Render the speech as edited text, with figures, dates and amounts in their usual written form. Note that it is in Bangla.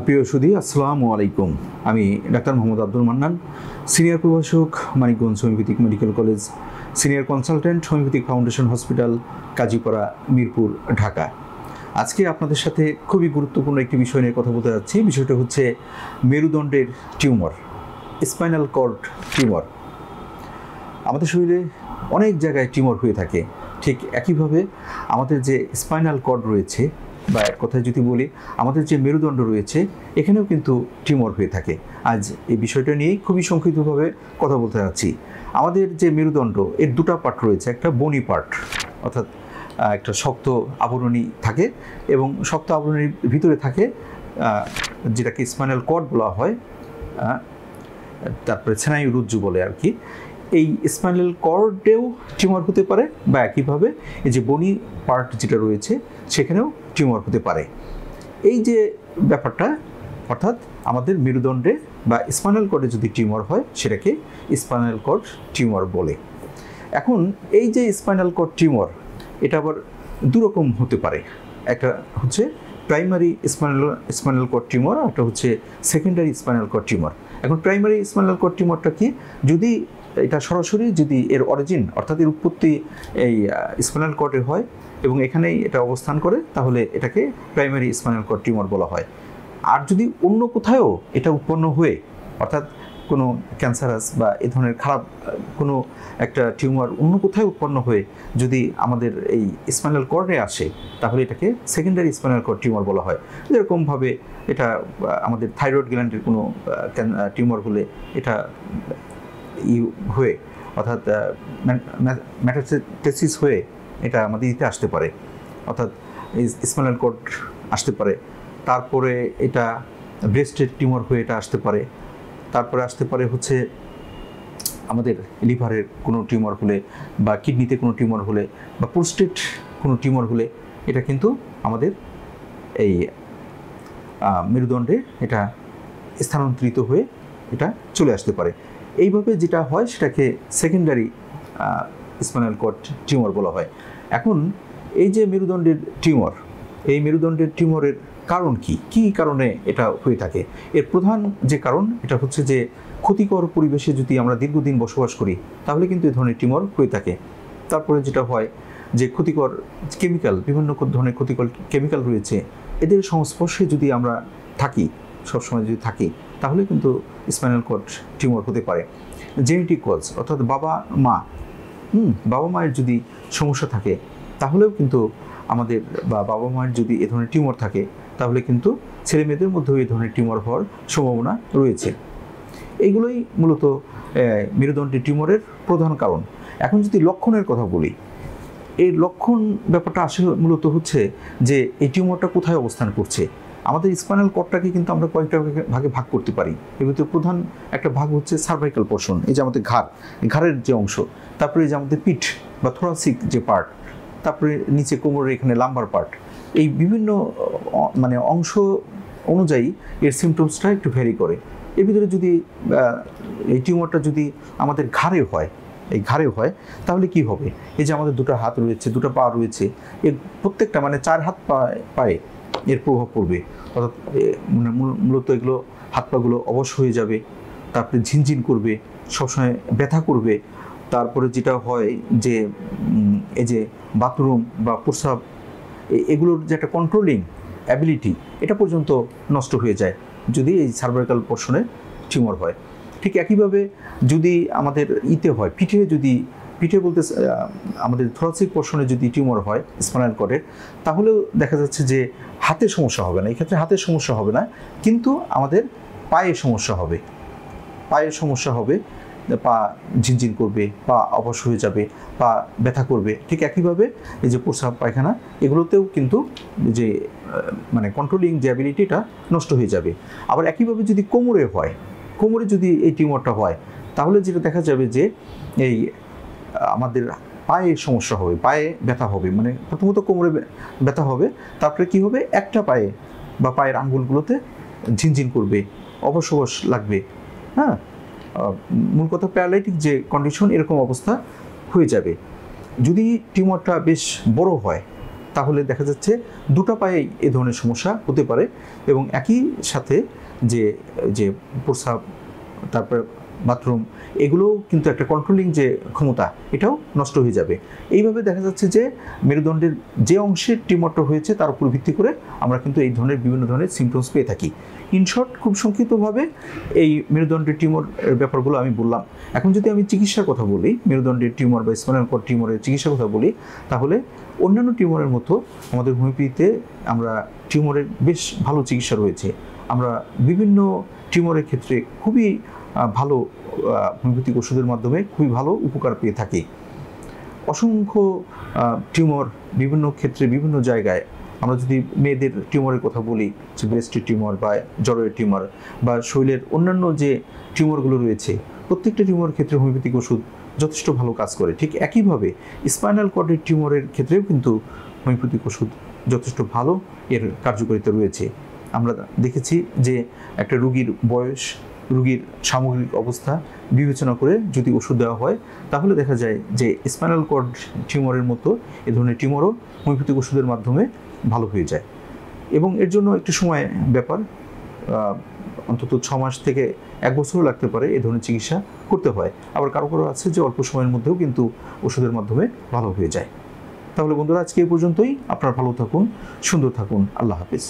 প্রিয় সুধী, আসসালামু আলাইকুম। আমি ডাক্তার মোহাম্মদ আব্দুল মান্নান, সিনিয়র প্রভাষক, Manikganj homeopathic medical college, senior consultant, homeopathic foundation hospital, Kazipara, Mirpur, Dhaka. আজকে আপনাদের সাথে খুবই গুরুত্বপূর্ণ একটি বিষয় নিয়ে কথা বলতে যাচ্ছি। বিষয়টা হচ্ছে মেরুদণ্ডের টিউমার, স্পাইনাল কর্ড টিউমার। আমাদের শরীরে অনেক জায়গায় টিউমার হয়ে থাকে। ঠিক একইভাবে আমাদের যে স্পাইনাল কর্ড রয়েছে, বা এক কথায় যদি বলি আমাদের যে মেরুদণ্ড রয়েছে, এখানেও কিন্তু টিউমার হয়ে থাকে। আজ এই বিষয়টা নিয়েই খুবই সংক্ষিপ্তভাবে কথা বলতে যাচ্ছি। আমাদের যে মেরুদণ্ড, এর দুটো পার্ট রয়েছে। একটা বনি পার্ট, অর্থাৎ একটা শক্ত আবরণী থাকে, এবং শক্ত আবরণীর ভিতরে থাকে যেটাকে স্পাইনাল কর্ড বলা হয়, তারপরে স্নায়ু রজ্জু বলে আর কি। এই স্পাইনাল কর্ডেও টিউমার হতে পারে, বা একইভাবে এই যে বনি পার্ট যেটা রয়েছে সেখানেও টিউমার হতে পারে। এই যে ব্যাপারটা, অর্থাৎ আমাদের মেরুদণ্ডে বা স্পাইনাল কর্ডে যদি টিউমার হয় সেটাকে স্পাইনাল কর্ড টিউমার বলে। এখন এই যে স্পাইনাল কর্ড টিউমার, এটা আবার দুরকম হতে পারে। একটা হচ্ছে প্রাইমারি স্পাইনাল কর্ড টিউমার, আর একটা হচ্ছে সেকেন্ডারি স্পাইনাল কর্ড টিউমার। এখন প্রাইমারি স্পাইনাল কর্ড টিউমারটা কি? যদি এটা সরাসরি যদি এর অরিজিন, অর্থাৎ এর উৎপত্তি এই স্পাইনাল কর্ডে হয় এবং এখানেই এটা অবস্থান করে, তাহলে এটাকে প্রাইমারি স্পাইনাল কর্ড টিউমার বলা হয়। আর যদি অন্য কোথাও এটা উৎপন্ন হয়ে, অর্থাৎ কোনো ক্যান্সারাস বা এ ধরনের খারাপ কোনো একটা টিউমার অন্য কোথাও উৎপন্ন হয়ে যদি আমাদের এই স্পাইনাল কর্ডে আসে, তাহলে এটাকে সেকেন্ডারি স্পাইনাল কর্ড টিউমার বলা হয়। যেরকমভাবে এটা আমাদের থাইরয়েড গ্ল্যান্ডের কোনো টিউমার হলে এটা হয়ে, অর্থাৎ মেটাস্টেসিস হয়ে এটা আমাদের দিতে আসতে পারে, অর্থাৎ স্পাইনাল কর্ড আসতে পারে। তারপরে এটা ব্রেস্টের টিউমার হয়ে এটা আসতে পারে। তারপরে আসতে পারে হচ্ছে আমাদের লিভারের কোনো টিউমার হলে, বা কিডনিতে কোনো টিউমার হলে, বা প্রোস্টেট কোনো টিউমার হলে এটা কিন্তু আমাদের এই মেরুদণ্ডে এটা স্থানান্তরিত হয়ে এটা চলে আসতে পারে। এইভাবে যেটা হয় সেটাকে সেকেন্ডারি স্পাইনাল কর্ড টিউমার বলা হয়। এখন এই যে মেরুদণ্ডের টিউমার, এই মেরুদণ্ডের টিউমারের কারণ কি কী কারণে এটা হয়ে থাকে? এর প্রধান যে কারণ এটা হচ্ছে যে ক্ষতিকর পরিবেশে যদি আমরা দীর্ঘদিন বসবাস করি, তাহলে কিন্তু এই ধরনের টিউমার হয়ে থাকে। তারপরে যেটা হয় যে ক্ষতিকর কেমিক্যাল, বিভিন্ন ধরনের ক্ষতিকর কেমিক্যাল রয়েছে, এদের সংস্পর্শে যদি আমরা থাকি, সবসময় যদি থাকি, তাহলে কিন্তু স্পাইনাল কর্ড টিউমার হতে পারে। জেনেটিক কজ, অর্থাৎ বাবা মায়ের যদি সমস্যা থাকে, তাহলেও কিন্তু আমাদের, বা বাবা মায়ের যদি এ ধরনের টিউমার থাকে, তাহলে কিন্তু ছেলে মেয়েদের মধ্যেও এই ধরনের টিউমার হওয়ার সম্ভাবনা রয়েছে। এইগুলোই মূলত মেরুদণ্ডের টিউমারের প্রধান কারণ। এখন যদি লক্ষণের কথা বলি, এই লক্ষণ ব্যাপারটা আসলে মূলত হচ্ছে যে এই টিউমারটা কোথায় অবস্থান করছে। আমাদের স্পাইনাল কর্ডটাকে কিন্তু আমরা কয়েকটা ভাগে ভাগ করতে পারি। এর ভিতরে প্রধান একটা ভাগ হচ্ছে সার্ভাইকাল পোর্শন, এই যে আমাদের ঘাড়ের যে অংশ, তারপরে এই যে আমাদের পিঠ বা থোরাসিক যে পার্ট, তারপরে নিচে কোমরের এখানে লাম্বার পার্ট। এই বিভিন্ন অংশ অনুযায়ী এর সিমটমসটা একটু ভ্যারি করে। এর ভিতরে যদি এই টিউমারটা যদি আমাদের ঘাড়ে হয়, তাহলে কি হবে? এই যে আমাদের দুটো হাত রয়েছে, দুটো পা রয়েছে, এর প্রত্যেকটা 4 হাত পায়ে এর প্রভাব পড়বে। অর্থাৎ মূলত এগুলো হাত পাগুলো অবশ হয়ে যাবে, তারপরে ঝিনঝিন করবে, সবসময় ব্যথা করবে। তারপরে যেটা হয় যে এই যে বাথরুম বা প্রস্রাব, এগুলোর যে একটা কন্ট্রোলিং অ্যাবিলিটি, এটা পর্যন্ত নষ্ট হয়ে যায় যদি এই সার্ভাইকাল পোর্শনে টিউমার হয়। ঠিক একইভাবে যদি আমাদের হয়, পিঠে বলতে আমাদের থোরাসিক পোর্শনে যদি টিউমার হয় স্পাইনাল কর্ডের, তাহলেও দেখা যাচ্ছে যে হাতের সমস্যা হবে না, এই ক্ষেত্রে হাতের সমস্যা হবে না, কিন্তু আমাদের পায়ের সমস্যা হবে, পা ঝিনঝিন করবে, পা অবশ হয়ে যাবে, পা ব্যথা করবে। ঠিক একইভাবে এই যে প্রস্রাব পায়খানা, এগুলোতেও কিন্তু যে কন্ট্রোলিং যে অ্যাবিলিটিটা নষ্ট হয়ে যাবে। আবার একইভাবে যদি কোমরে যদি এই টিউমারটা হয়, তাহলে যেটা দেখা যাবে যে এই আমাদের পায়ে সমস্যা হবে, পায়ে ব্যথা হবে। প্রথমত কোমরে ব্যথা হবে, তারপরে কি হবে, একটা পায়ে বা পায়ের আঙ্গুলগুলোতে ঝিনঝিন করবে, অবশ লাগবে। মূল কথা প্যারালাইটিক যে কন্ডিশন, এরকম অবস্থা হয়ে যাবে। যদি টিউমারটা বেশ বড় হয়, তাহলে দেখা যাচ্ছে দুটো পায়েই এ ধরনের সমস্যা হতে পারে এবং একই সাথে যে যে প্রস্রাব, তারপরে বাথরুম, এগুলোও কিন্তু একটা কন্ট্রোলিং যে ক্ষমতা, এটাও নষ্ট হয়ে যাবে। এইভাবে দেখা যাচ্ছে যে মেরুদণ্ডের যে অংশের টিউমারটা হয়েছে তার উপর ভিত্তি করে আমরা কিন্তু এই ধরনের বিভিন্ন ধরনের সিমটমস পেয়ে থাকি। ইনশর্ট, খুব সংক্ষিপ্তভাবে এই মেরুদণ্ডের টিউমার ব্যাপারগুলো আমি বললাম। এখন যদি আমি চিকিৎসার কথা বলি, মেরুদণ্ডের টিউমার বা স্পাইনাল কর্ড টিউমারের চিকিৎসার কথা বলি, তাহলে অন্যান্য টিউমারের মতো আমাদের হোমিওপ্যাথিতে আমরা টিউমারের বেশ ভালো চিকিৎসা রয়েছে। আমরা বিভিন্ন টিউমারের ক্ষেত্রে খুবই ভালো হোমিওপ্যাথিক ওষুধের মাধ্যমে খুবই ভালো উপকার পেয়ে থাকি। অসংখ্য টিউমার বিভিন্ন ক্ষেত্রে বিভিন্ন জায়গায়, আমরা যদি মেয়েদের টিউমারের কথা বলি, যে ব্রেস্টের টিউমার বা জরায়ুর টিউমার বা শরীরের অন্যান্য যে টিউমারগুলো রয়েছে, প্রত্যেকটা টিউমারের ক্ষেত্রে হোমিওপ্যাথিক ওষুধ যথেষ্ট ভালো কাজ করে। ঠিক একইভাবে স্পাইনাল কর্ডের টিউমারের ক্ষেত্রেও কিন্তু হোমিওপ্যাথিক ওষুধ যথেষ্ট ভালো এর কার্যকারিতা রয়েছে। আমরা দেখেছি যে একটা রোগীর বয়স, রোগীর সামগ্রিক অবস্থা বিবেচনা করে যদি ওষুধ দেওয়া হয়, তাহলে দেখা যায় যে স্পাইনাল কর্ড টিউমারের মতো এ ধরনের টিউমারও হোমিওপ্যাথিক ওষুধের মাধ্যমে ভালো হয়ে যায়। এবং এর জন্য একটু সময় ব্যাপার, অন্তত 6 মাস থেকে 1 বছরও লাগতে পারে এ ধরনের চিকিৎসা করতে হয়। আবার কারো কারো আছে যে অল্প সময়ের মধ্যেও কিন্তু ওষুধের মাধ্যমে ভালো হয়ে যায়। তাহলে বন্ধুরা, আজকে এই পর্যন্তই। আপনারা ভালো থাকুন, সুন্দর থাকুন। আল্লাহ হাফিজ।